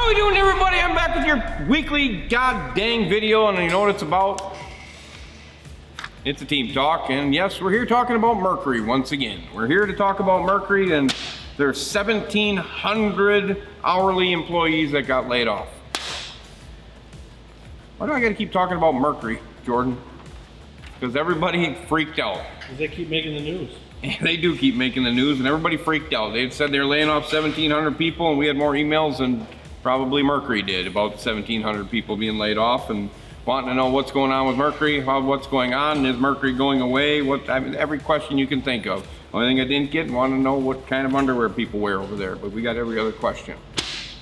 How we doing, everybody? I'm back with your weekly god dang video, and you know what it's about? It's a team talk, and yes, we're here talking about Mercury once again. We're here to talk about Mercury, and there's 1,700 hourly employees that got laid off. Why do I gotta keep talking about Mercury, Jordan? Because everybody freaked out. Because they keep making the news. They do keep making the news, and everybody freaked out. They said they're laying off 1,700 people, and we had more emails than probably Mercury did about 1,700 people being laid off and wanting to know what's going on with Mercury, what's going on, is Mercury going away, every question you can think of. Only thing I didn't get, wanted to know what kind of underwear people wear over there, but we got every other question.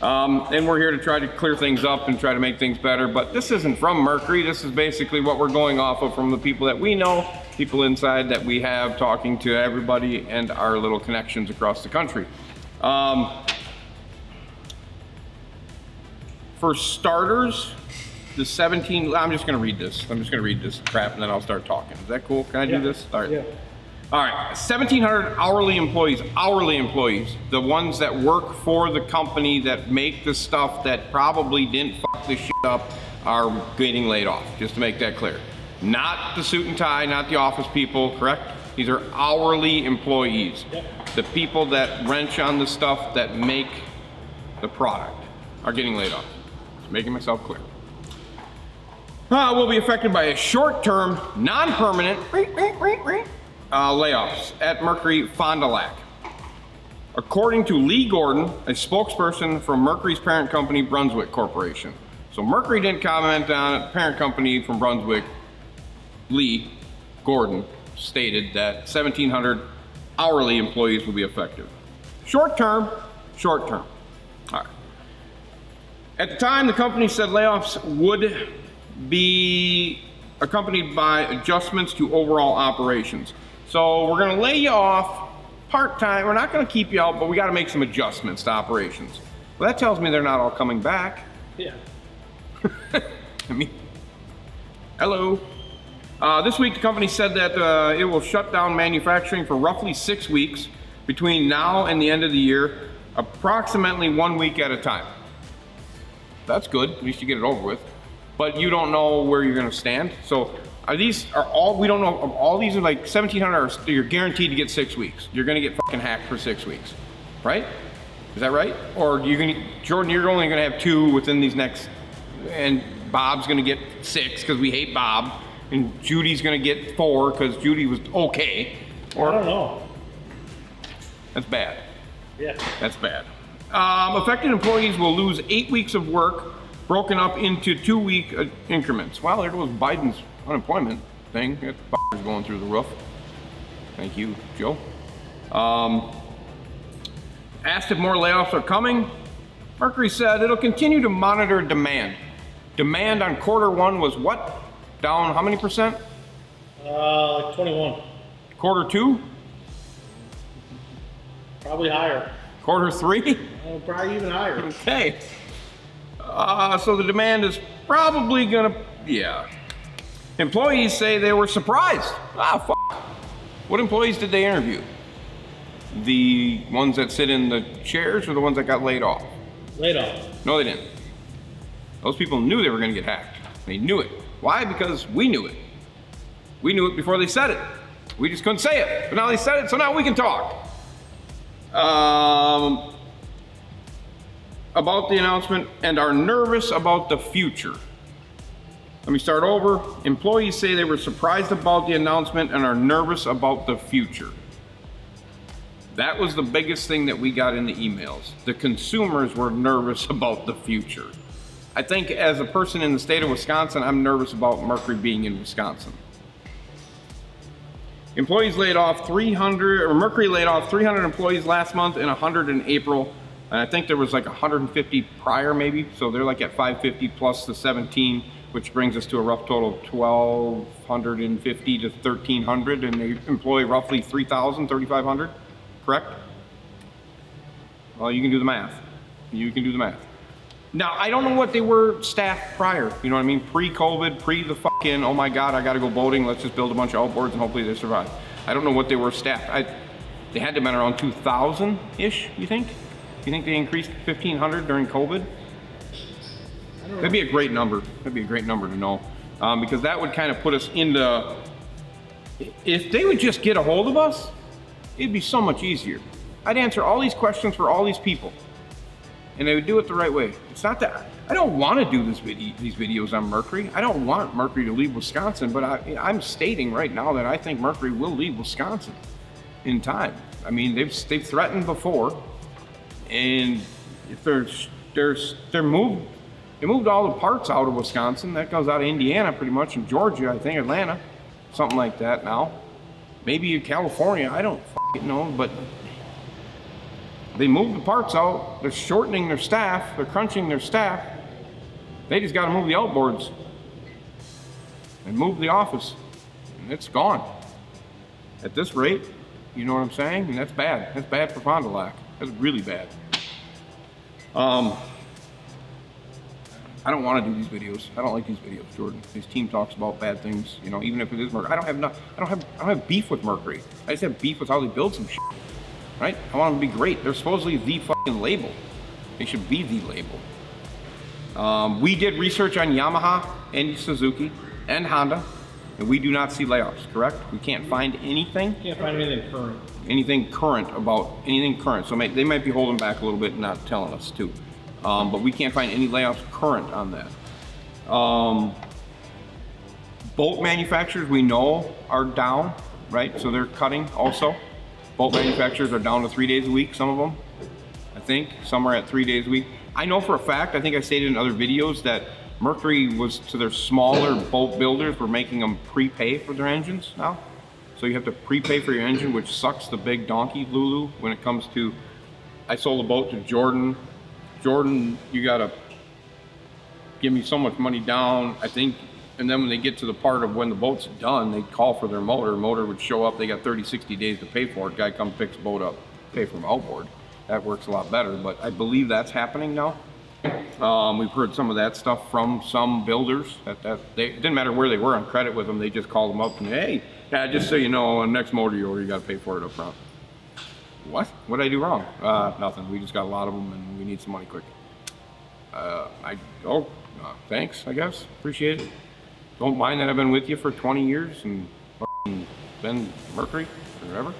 And we're here to try to clear things up and try to make things better, but this isn't from Mercury. This is basically what we're going off of from the people that we know, people inside that we have, talking to everybody and our little connections across the country. For starters, the 17, I'm just gonna read this. I'm just gonna read this crap and then I'll start talking. Is that cool? Can I do this? All right. Yeah. All right, 1,700 hourly employees, the ones that work for the company that make the stuff that probably didn't fuck this shit up, are getting laid off, just to make that clear. Not the suit and tie, not the office people, correct? These are hourly employees. Yep. The people that wrench on the stuff that make the product are getting laid off. Just making myself clear. Will be affected by a short-term, non-permanent layoffs at Mercury Fond du Lac. According to Lee Gordon, a spokesperson from Mercury's parent company, Brunswick Corporation. So Mercury didn't comment on it. Parent company from Brunswick, Lee Gordon, stated that 1,700 hourly employees will be affected. Short term. All right. At the time, the company said layoffs would be accompanied by adjustments to overall operations. So we're gonna lay you off part-time. We're not gonna keep you out, but we gotta make some adjustments to operations. Well, that tells me they're not all coming back. Yeah. I mean, hello. This week, the company said that it will shut down manufacturing for roughly 6 weeks between now and the end of the year, approximately 1 week at a time. That's good, at least you get it over with. But you don't know where you're gonna stand. So we don't know, all these are like 1,700, you're guaranteed to get 6 weeks. You're gonna get fucking hacked for 6 weeks, right? Is that right? Or Jordan, you're only gonna have 2 within these next, and Bob's gonna get 6 because we hate Bob, and Judy's gonna get 4 because Judy was okay. Or, I don't know. That's bad. Yeah. That's bad. Affected employees will lose 8 weeks of work, broken up into 2-week increments. Wow, there goes Biden's unemployment thing. That f***er's going through the roof. Thank you, Joe. Asked if more layoffs are coming, Mercury said it'll continue to monitor demand. Demand on Q1 was what? Down how many percent? Like 21. Q2? Probably higher. Q3? Probably even higher. Okay. So the demand is probably gonna, yeah. Employees say they were surprised. What employees did they interview? The ones that sit in the chairs or the ones that got laid off? Laid off. No, they didn't. Those people knew they were gonna get hacked. They knew it. Why? Because we knew it. We knew it before they said it. We just couldn't say it, but now they said it, so now we can talk. About the announcement and are nervous about the future. Let me start over. Employees say they were surprised about the announcement and are nervous about the future. That was the biggest thing that we got in the emails. The consumers were nervous about the future. I think as a person in the state of Wisconsin, I'm nervous about Mercury being in Wisconsin. Employees laid off 300, or Mercury laid off 300 employees last month and 100 in April. And I think there was like 150 prior maybe. So they're like at 550 plus the 17, which brings us to a rough total of 1,250 to 1,300. And they employ roughly 3,000, 3,500, correct? Well, you can do the math. Now, I don't know what they were staffed prior. You know what I mean? Pre-COVID, pre the fucking, oh my God, I gotta go boating. Let's just build a bunch of outboards and hopefully they survive. I don't know what they were staffed. They had to have been around 2,000-ish, you think? You think they increased 1,500 during COVID? That'd be a great number. That'd be a great number to know. Because that would kind of put us into, if they would just get a hold of us, it'd be so much easier. I'd answer all these questions for all these people, and they would do it the right way. It's not that, I don't want to do these videos on Mercury. I don't want Mercury to leave Wisconsin, but I'm stating right now that I think Mercury will leave Wisconsin in time. I mean, they've threatened before, and if they're moved, they moved all the parts out of Wisconsin. That goes out of Indiana pretty much, and Georgia, I think Atlanta, something like that now. Maybe in California, I don't know, but they moved the parts out. They're shortening their staff. They're crunching their staff. They just got to move the outboards and move the office, and it's gone. At this rate, you know what I'm saying? And that's bad. That's bad for Fond du Lac. That's really bad. I don't want to do these videos. I don't like these videos, Jordan. His team talks about bad things, you know, even if it is Mercury. I don't have beef with Mercury. I just have beef with how they build some shit. Right? I want them to be great. They're supposedly the fucking label. They should be the label. We did research on Yamaha and Suzuki and Honda, and we do not see layoffs, correct? We can't find anything. Can't find anything current. Anything current about anything current. So they might be holding back a little bit and not telling us too. But we can't find any layoffs current on that. Bolt manufacturers we know are down, right? So they're cutting also. Bolt manufacturers are down to 3 days a week, some of them. I think some are at 3 days a week. I know for a fact, I think I stated in other videos that Mercury was, to their smaller boat builders, we're making them prepay for their engines now. So you have to prepay for your engine, which sucks the big donkey Lulu when it comes to, I sold a boat to Jordan. Jordan, you gotta give me so much money down, I think, and then when they get to the part of when the boat's done, they call for their motor. Motor would show up, they got 30, 60 days to pay for it. Guy comes, picks the boat up, pay for outboard. That works a lot better, but I believe that's happening now. We've heard some of that stuff from some builders. It didn't matter where they were on credit with them, they just called them up and, hey, yeah, just so you know, on next motor you order, you gotta pay for it up front. What? What did I do wrong? Nothing. We just got a lot of them and we need some money quick. Thanks, I guess. Appreciate it. Don't mind that I've been with you for 20 years and been Mercury forever.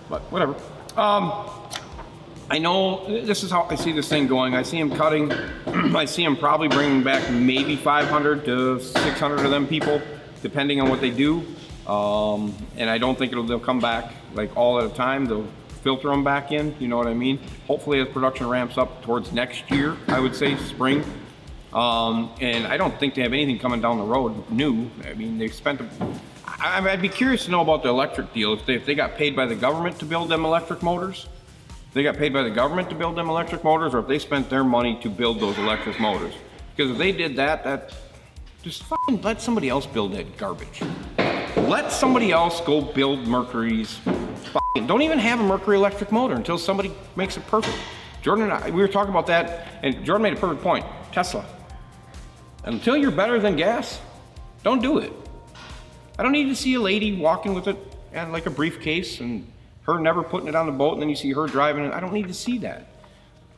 But whatever. I know this is how I see this thing going. I see him cutting. I see him probably bringing back maybe 500 to 600 of them people, depending on what they do. And I don't think they'll come back like all at a time. They'll filter them back in, you know what I mean? Hopefully as production ramps up towards next year, I would say spring. And I don't think they have anything coming down the road new. I mean, they've spent, I'd be curious to know about the electric deal. If they got paid by the government to build them electric motors, they got paid by the government to build them electric motors, or if they spent their money to build those electric motors. Because if they did that just fucking let somebody else build that garbage. Let somebody else go build Mercury's. Don't even have a Mercury electric motor until somebody makes it perfect. Jordan and I, we were talking about that, and Jordan made a perfect point. Tesla. Until you're better than gas, don't do it. I don't need to see a lady walking with it and like a briefcase and her never putting it on the boat and then you see her driving it. I don't need to see that.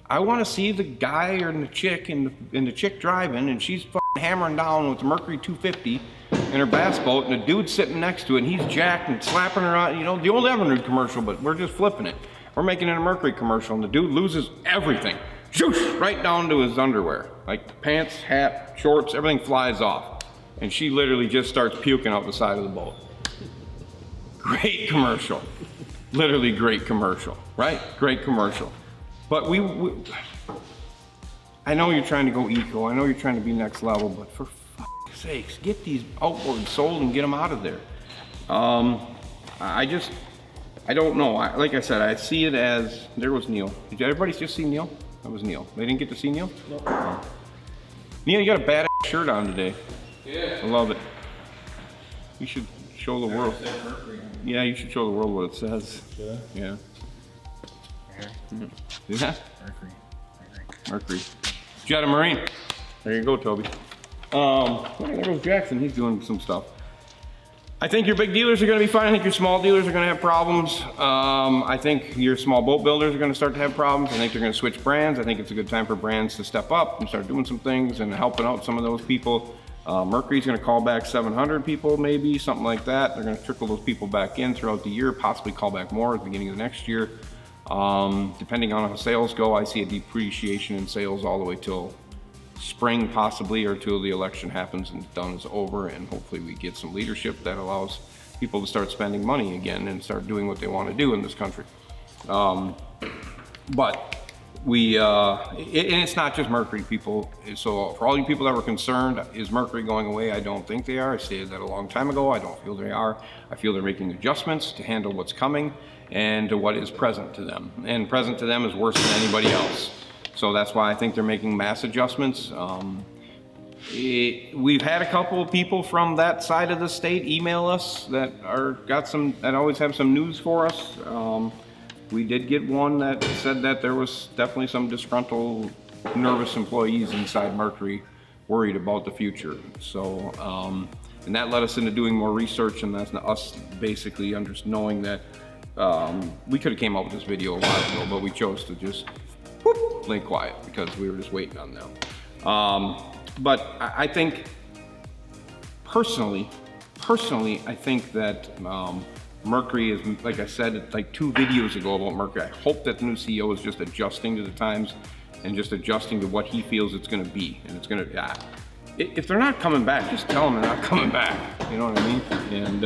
I want to see the guy or the chick and the chick driving and she's fucking hammering down with the Mercury 250 in her bass boat and the dude's sitting next to it and he's jacked and slapping her on, you know, the old Evinrude commercial, but we're just flipping it. We're making it a Mercury commercial and the dude loses everything. Shoosh, right down to his underwear. Like pants, hat, shorts, everything flies off. And she literally just starts puking out the side of the boat. Great commercial. Literally great commercial, right? Great commercial. But we I know you're trying to go eco, I know you're trying to be next level, but for fuck's sakes, get these outboards sold and get them out of there. I don't know. Like I said, I see it as, there was Neil. Did everybody just see Neil? That was Neil. They didn't get to see Neil? Nope. Neil, you got a badass shirt on today. Yeah. I love it. You should show the world. Yeah, you should show the world what it says. Yeah. See that? Mercury. Jet a Marine. There you go, Toby. There goes Jackson. He's doing some stuff. I think your big dealers are going to be fine. I think your small dealers are going to have problems. I think your small boat builders are going to start to have problems. I think they're going to switch brands. I think it's a good time for brands to step up and start doing some things and helping out some of those people. Mercury's going to call back 700 people, maybe something like that. They're going to trickle those people back in throughout the year, possibly call back more at the beginning of the next year. Depending on how sales go, I see a depreciation in sales all the way till spring possibly, or till the election happens and done is over, and hopefully we get some leadership that allows people to start spending money again and start doing what they want to do in this country. But we, and it's not just Mercury, people. So for all you people that were concerned, is Mercury going away? I don't think they are. I stated that a long time ago. I don't feel they are. I feel they're making adjustments to handle what's coming and to what is present to them. And present to them is worse than anybody else. So that's why I think they're making mass adjustments. We've had a couple of people from that side of the state email us that always have some news for us. We did get one that said that there was definitely some disgruntled, nervous employees inside Mercury worried about the future. So, and that led us into doing more research, and that's us basically knowing that we could have came up with this video a while ago, but we chose to just play quiet because we were just waiting on them. But I think personally, I think that Mercury is, like I said, like 2 videos ago about Mercury. I hope that the new CEO is just adjusting to the times and just adjusting to what he feels it's going to be. And it's going to, if they're not coming back, just tell them they're not coming back. You know what I mean? And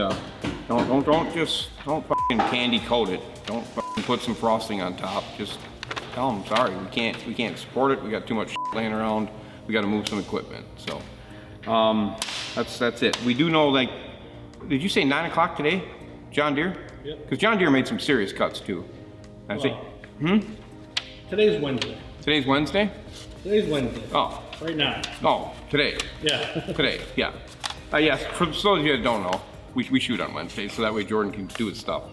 don't fucking candy coat it. Don't fucking put some frosting on top. Just tell them, sorry, we can't support it. We got too much laying around. We got to move some equipment. So that's it. We do know, like, did you say 9 o'clock today, John Deere? Yep. Because John Deere made some serious cuts too. I see. Today's Wednesday. Today's Wednesday? Today's Wednesday. Oh. Right now. Oh, today. Yeah. Today, yeah. Yes, for those of you that don't know, we shoot on Wednesday, so that way Jordan can do his stuff.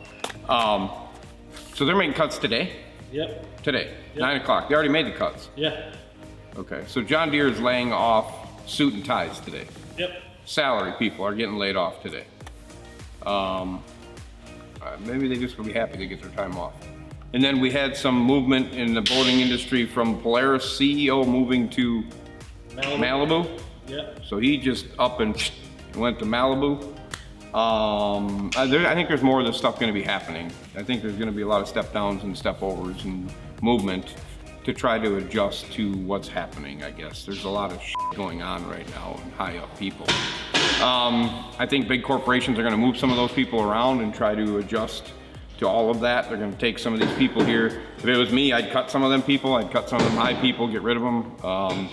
So they're making cuts today? Yep. Today, Yep. 9 o'clock. They already made the cuts. Yeah. Okay, so John Deere is laying off suit and ties today. Yep. Salary people are getting laid off today. Maybe they just will be happy to get their time off. And then we had some movement in the boating industry from Polaris CEO moving to Malibu. Yep. So he just up and went to Malibu. I think there's more of this stuff going to be happening. I think there's going to be a lot of step downs and step overs and movement to try to adjust to what's happening, I guess. There's a lot of going on right now and high up people. I think big corporations are going to move some of those people around and try to adjust to all of that. They're going to take some of these people here. If it was me, I'd cut some of them people. I'd cut some of them high people, get rid of them,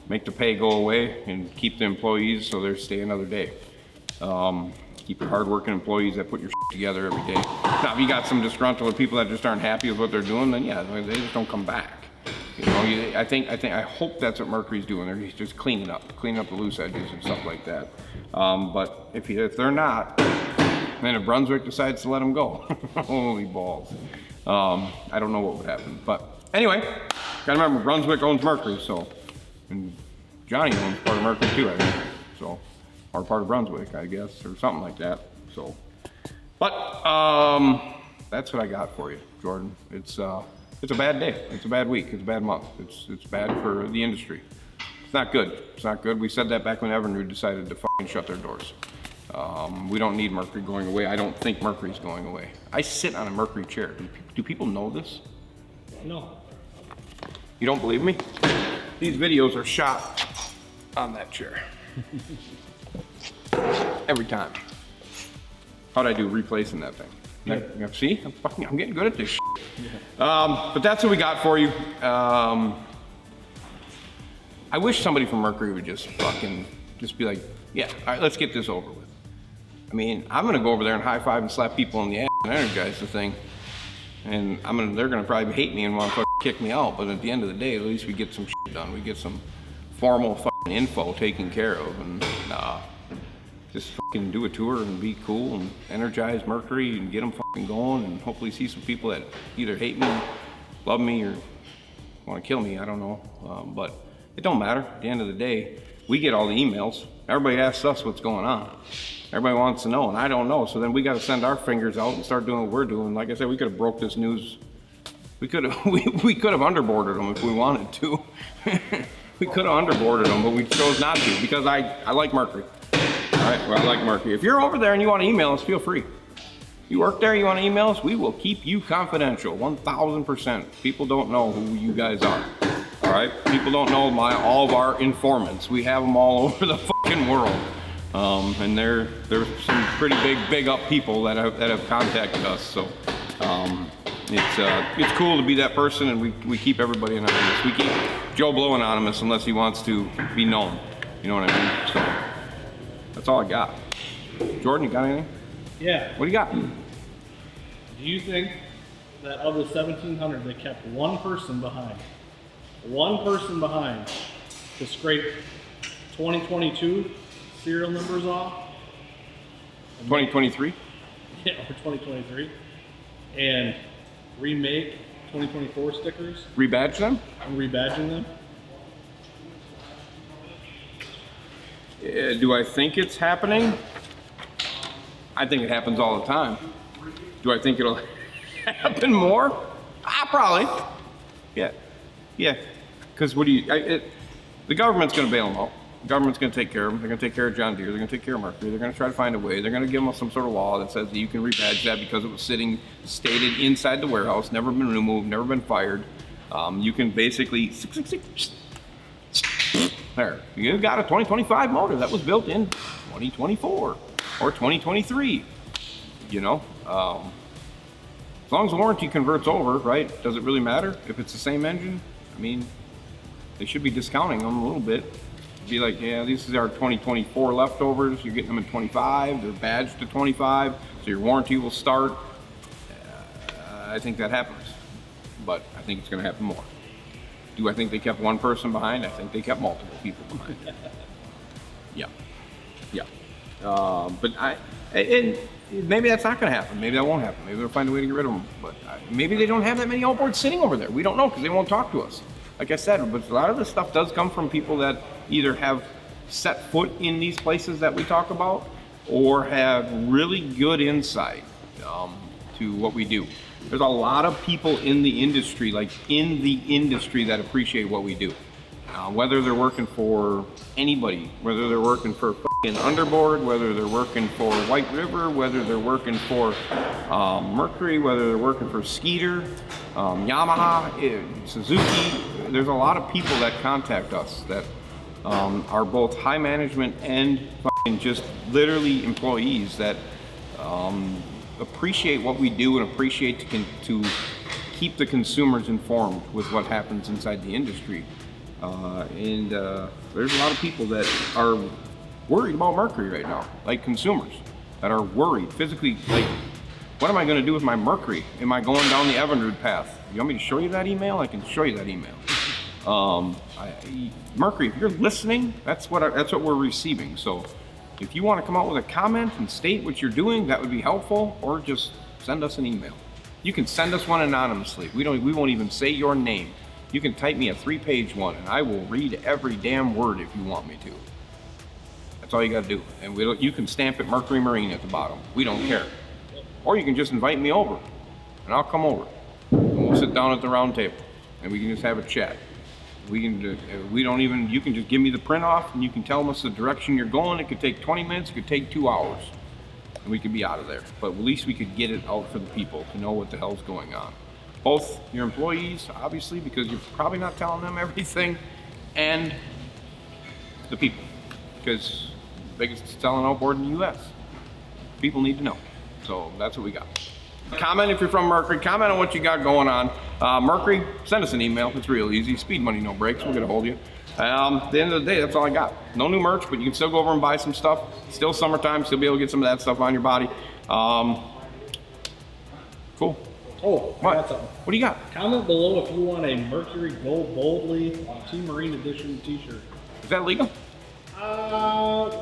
make the pay go away, and keep the employees so they stay another day. Keep your hardworking employees that put your together every day. Now, if you got some disgruntled people that just aren't happy with what they're doing, then yeah, they just don't come back. You know, I hope that's what Mercury's doing. They're just cleaning up the loose edges and stuff like that. But if they're not, then if Brunswick decides to let them go, holy balls. I don't know what would happen. But anyway, gotta remember Brunswick owns Mercury, so, and Johnny owns part of Mercury too, I think. So, or part of Brunswick, I guess, or something like that. So, but that's what I got for you, Jordan. It's a bad day. It's a bad week. It's a bad month. It's bad for the industry. It's not good. It's not good. We said that back when Evinrude decided to fucking shut their doors. We don't need Mercury going away. I don't think Mercury's going away. I sit on a Mercury chair. Do people know this? No. You don't believe me? These videos are shot on that chair. Every time. How'd I do replacing that thing? Yeah. See, I'm getting good at this shit. But that's what we got for you. I wish somebody from Mercury would just be like, yeah, all right, let's get this over with. I mean, I'm gonna go over there and high five and slap people in the ass and energize the thing. And they're gonna probably hate me and want to kick me out, but at the end of the day, at least we get some shit done. We get some formal info taken care of, and just fucking do a tour and be cool and energize Mercury and get them fucking going, and hopefully see some people that either hate me, love me, or want to kill me. I don't know, but it don't matter. At the end of the day, we get all the emails. everybody asks us what's going on. Everybody wants to know, and I don't know. So then we got to send our fingers out and start doing what we're doing. Like I said, we could have broke this news. We could have we could have underboarded them if we wanted to. We could have underboarded them, but we chose not to because I like Mercury. All right, well, I like Mercury. If you're over there and you want to email us, feel free. You work there, you want to email us, we will keep you confidential, 1,000%. People don't know who you guys are. All right, people don't know all of our informants. We have them all over the fucking world, and there's some pretty big up people that have contacted us. So it's cool to be that person, and we keep everybody anonymous. We keep Joe Blow anonymous unless he wants to be known. You know what I mean? So that's all I got. Jordan, you got anything? Yeah. What do you got? Do you think that of the 1,700, they kept one person behind? One person behind to scrape 2022 serial numbers off? 2023? Yeah, or 2023. And remake 2024 stickers Rebadge them? and rebadging them? Do I think it's happening? I think it happens all the time. Do I think it'll happen more? Probably. Yeah. Because the government's going to bail them out. The government's going to take care of them. They're going to take care of John Deere. They're going to take care of Mercury. They're going to try to find a way. They're going to give them some sort of law that says that you can rebadge that because it was stated inside the warehouse, never been removed, never been fired. You can basically, there, you got a 2025 motor that was built in 2024 or 2023. You know, as long as the warranty converts over, right? Does it really matter if it's the same engine? I mean, they should be discounting them a little bit. Be like, yeah, these are our 2024 leftovers. You're getting them in 25. They're badged to 25, so your warranty will start. I think that happens, but I think it's going to happen more. Do I think they kept one person behind? I think they kept multiple people behind. Yeah. But maybe that's not going to happen. Maybe that won't happen. Maybe they'll find a way to get rid of them. But maybe they don't have that many outboards sitting over there. We don't know because they won't talk to us. Like I said, but a lot of this stuff does come from people that either have set foot in these places that we talk about or have really good insight to what we do. There's a lot of people in the industry, that appreciate what we do. Whether they're working for anybody, whether they're working for fucking Underboard, whether they're working for White River, whether they're working for Mercury, whether they're working for Skeeter, Yamaha, Suzuki. There's a lot of people that contact us that are both high management and fucking just literally employees that appreciate what we do and appreciate to keep the consumers informed with what happens inside the industry. There's a lot of people that are worried about Mercury right now, like consumers that are worried physically, like, what am I going to do with my Mercury? Am I going down the Evinrude path? You want me to show you that email? I can show you that email. Mercury, if you're listening, that's what we're receiving. So if you want to come out with a comment and state what you're doing, that would be helpful, or just send us an email. You can send us one anonymously. We won't even say your name. You can type me a 3-page one, and I will read every damn word if you want me to. That's all you got to do. And you can stamp it Mercury Marine at the bottom. We don't care. Or you can just invite me over, and I'll come over. And we'll sit down at the round table, and we can just have a chat. You can just give me the print off, and you can tell us the direction you're going. It could take 20 minutes, it could take 2 hours, and we could be out of there. But at least we could get it out for the people to know what the hell's going on. Both your employees, obviously, because you're probably not telling them everything, and the people, because the biggest selling outboard in the U.S. People need to know. So that's what we got. Comment if you're from Mercury. Comment on what you got going on. Mercury, send us an email. It's real easy. Speed Money, no breaks. We'll get a hold of you. At the end of the day, that's all I got. No new merch, but you can still go over and buy some stuff. Still summertime. Still be able to get some of that stuff on your body. Cool. Oh, I got something. What do you got? Comment below if you want a Mercury Go Boldly Team Marine Edition t-shirt. Is that legal?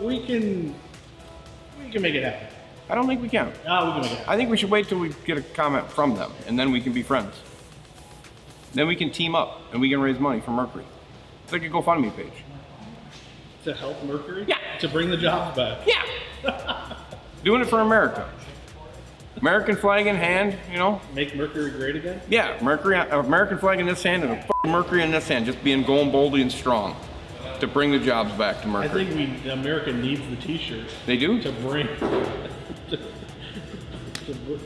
We can make it happen. I don't think we can. We can make it happen. I think we should wait till we get a comment from them, and then we can be friends. Then we can team up, and we can raise money for Mercury. It's like a GoFundMe page. To help Mercury? Yeah, to bring the jobs back. Yeah. Doing it for America. American flag in hand, you know. Make Mercury great again? Yeah, Mercury, American flag in this hand and a Mercury in this hand, just going boldly and strong to bring the jobs back to I Mercury. think America needs the T-shirt. They do? To bring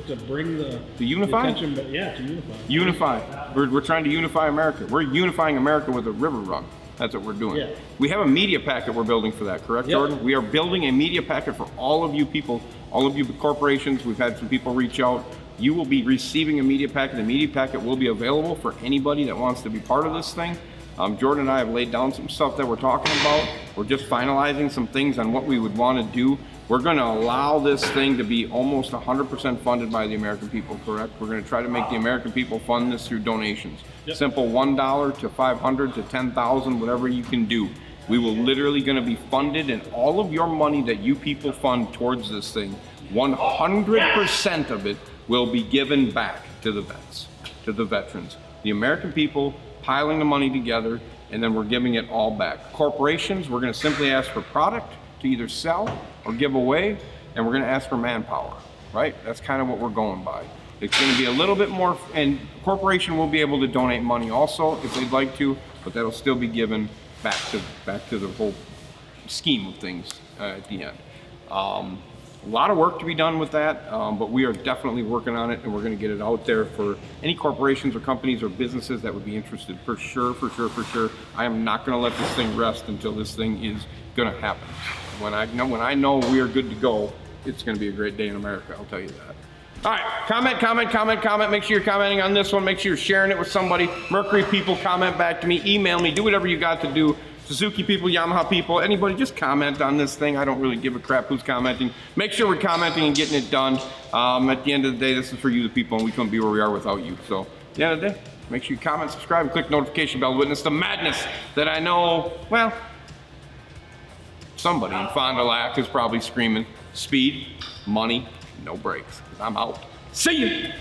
to bring the unify? attention, but yeah, to unify. Unify. We're trying to unify America. We're unifying America with a river run. That's what we're doing. Yeah. We have a media packet we're building for that, correct, Yep. Jordan? We are building a media packet for all of you people, all of you corporations. We've had some people reach out. You will be receiving a media packet. The media packet will be available for anybody that wants to be part of this thing. Jordan and I have laid down some stuff that we're talking about. We're just finalizing some things on what we would want to do. We're going to allow this thing to be almost 100% funded by the American people, correct? We're going to try to make the American people fund this through donations. Yep. Simple $1 to $500 to $10,000, whatever you can do. We will literally going to be funded, and all of your money that you people fund towards this thing, 100% of it will be given back to the vets, to the veterans. The American people piling the money together, and then we're giving it all back. Corporations, we're going to simply ask for product to either sell or give away, and we're going to ask for manpower, right? That's kind of what we're going by. It's going to be a little bit more, and corporation will be able to donate money also if they'd like to, but that'll still be given back to the whole scheme of things at the end. A lot of work to be done with that, but we are definitely working on it, and we're going to get it out there for any corporations or companies or businesses that would be interested. For sure. I am not going to let this thing rest until this thing is going to happen. When I know we are good to go, it's going to be a great day in America. I'll tell you that. All right, comment. Make sure you're commenting on this one. Make sure you're sharing it with somebody. Mercury people, comment back to me. Email me. Do whatever you got to do. Suzuki people, Yamaha people, anybody, just comment on this thing. I don't really give a crap who's commenting. Make sure we're commenting and getting it done. At the end of the day, this is for you, the people, and we couldn't be where we are without you. So, at the end of the day, make sure you comment, subscribe, and click the notification bell to witness the madness that I know, well, somebody in Fond du Lac is probably screaming, speed, money, no brakes. I'm out. See you!